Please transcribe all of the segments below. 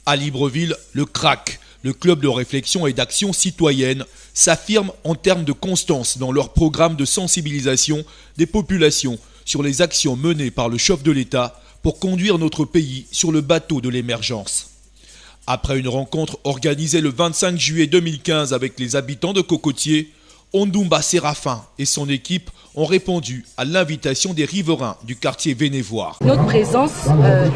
À Libreville, le CRAC, le club de réflexion et d'action citoyenne, s'affirme en termes de constance dans leur programme de sensibilisation des populations sur les actions menées par le chef de l'État pour conduire notre pays sur le bateau de l'émergence. Après une rencontre organisée le 25 juillet 2015 avec les habitants de Cocotier, Ondumba Séraphin et son équipe ont répondu à l'invitation des riverains du quartier Vénévoire. Notre présence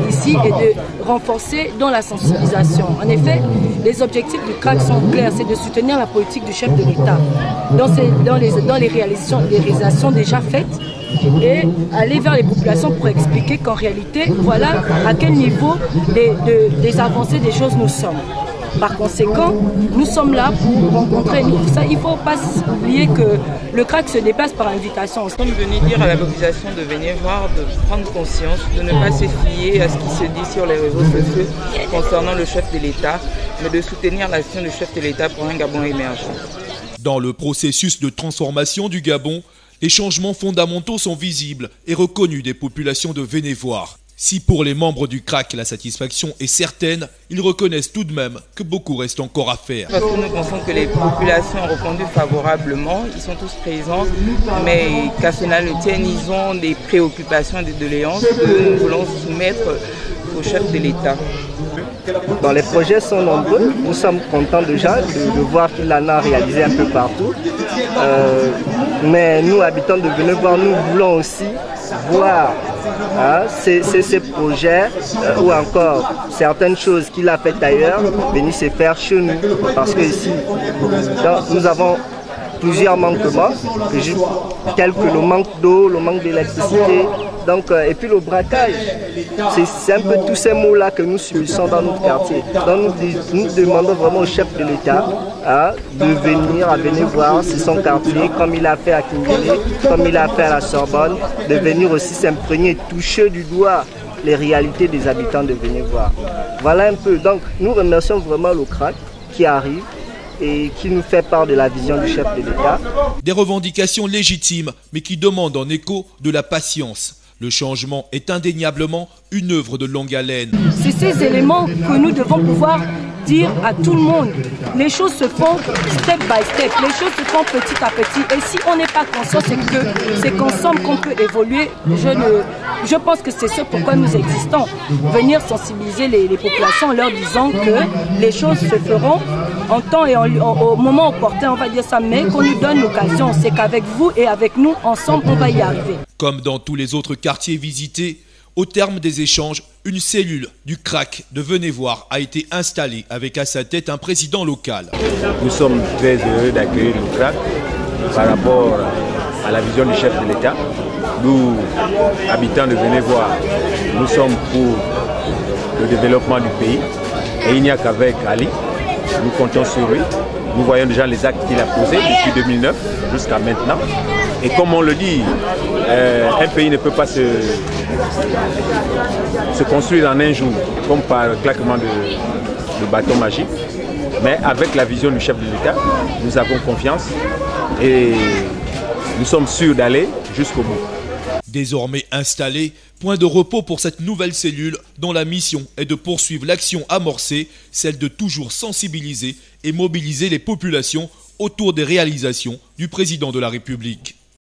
ici est de renforcer dans la sensibilisation. En effet, les objectifs du CRAC sont clairs, c'est de soutenir la politique du chef de l'État dans les réalisations déjà faites et aller vers les populations pour expliquer qu'en réalité, voilà à quel niveau des avancées des choses nous sommes. Par conséquent, nous sommes là pour rencontrer nous. Ça, il ne faut pas oublier que le CRAC se déplace par invitation. Nous sommes venus dire à la population de venir voir, de prendre conscience, de ne pas se fier à ce qui se dit sur les réseaux sociaux concernant le chef de l'État, mais de soutenir l'action du chef de l'État pour un Gabon émergent. Dans le processus de transformation du Gabon, les changements fondamentaux sont visibles et reconnus des populations de Vénévoire. Si pour les membres du CRAC la satisfaction est certaine, ils reconnaissent tout de même que beaucoup reste encore à faire. Parce que nous pensons que les populations ont répondu favorablement, ils sont tous présents, mais qu'à cela ne tienne, ils ont des préoccupations et des doléances que nous voulons soumettre au chef de l'État. Dans les projets sont nombreux, nous sommes contents déjà de voir qu'il en a réalisé un peu partout. Mais nous, habitants de Vénévoire, nous voulons aussi voir ces projets ou encore certaines choses qu'il a faites ailleurs venir se faire chez nous. Parce que ici, nous avons plusieurs manquements, tels que le manque d'eau, le manque d'électricité, et puis le braquage. C'est un peu tous ces mots-là que nous subissons dans notre quartier. Donc nous demandons vraiment au chef de l'État de venir à Vénévoire, c'est son quartier, comme il a fait à Kimbélé, comme il a fait à la Sorbonne, de venir aussi s'imprégner, toucher du doigt les réalités des habitants de Vénévoire. Voilà un peu. Donc nous remercions vraiment le CRAC qui arrive et qui nous fait part de la vision du chef de l'État. Des revendications légitimes, mais qui demandent en écho de la patience. Le changement est indéniablement une œuvre de longue haleine. C'est ces éléments que nous devons pouvoir dire à tout le monde. Les choses se font step by step, les choses se font petit à petit. Et si on n'est pas conscient, c'est qu'ensemble qu'on peut évoluer. Je pense que c'est ce pourquoi nous existons. Venir sensibiliser les populations en leur disant que les choses se feront en temps et au moment opportun, on va dire ça, mais qu'on nous donne l'occasion. C'est qu'avec vous et avec nous, ensemble, on va y arriver. Comme dans tous les autres quartiers visités, au terme des échanges, une cellule du CRAC de Vénévoire a été installée avec à sa tête un président local. Nous sommes très heureux d'accueillir le CRAC par rapport à la vision du chef de l'État. Nous, habitants de Vénévoire, nous sommes pour le développement du pays et il n'y a qu'avec Ali, nous comptons sur lui. Nous voyons déjà les actes qu'il a posés depuis 2009 jusqu'à maintenant. Et comme on le dit, un pays ne peut pas se construire en un jour, comme par claquement de bâton magique. Mais avec la vision du chef de l'État, nous avons confiance et nous sommes sûrs d'aller jusqu'au bout. Désormais installé, point de repos pour cette nouvelle cellule dont la mission est de poursuivre l'action amorcée, celle de toujours sensibiliser et mobiliser les populations autour des réalisations du président de la République.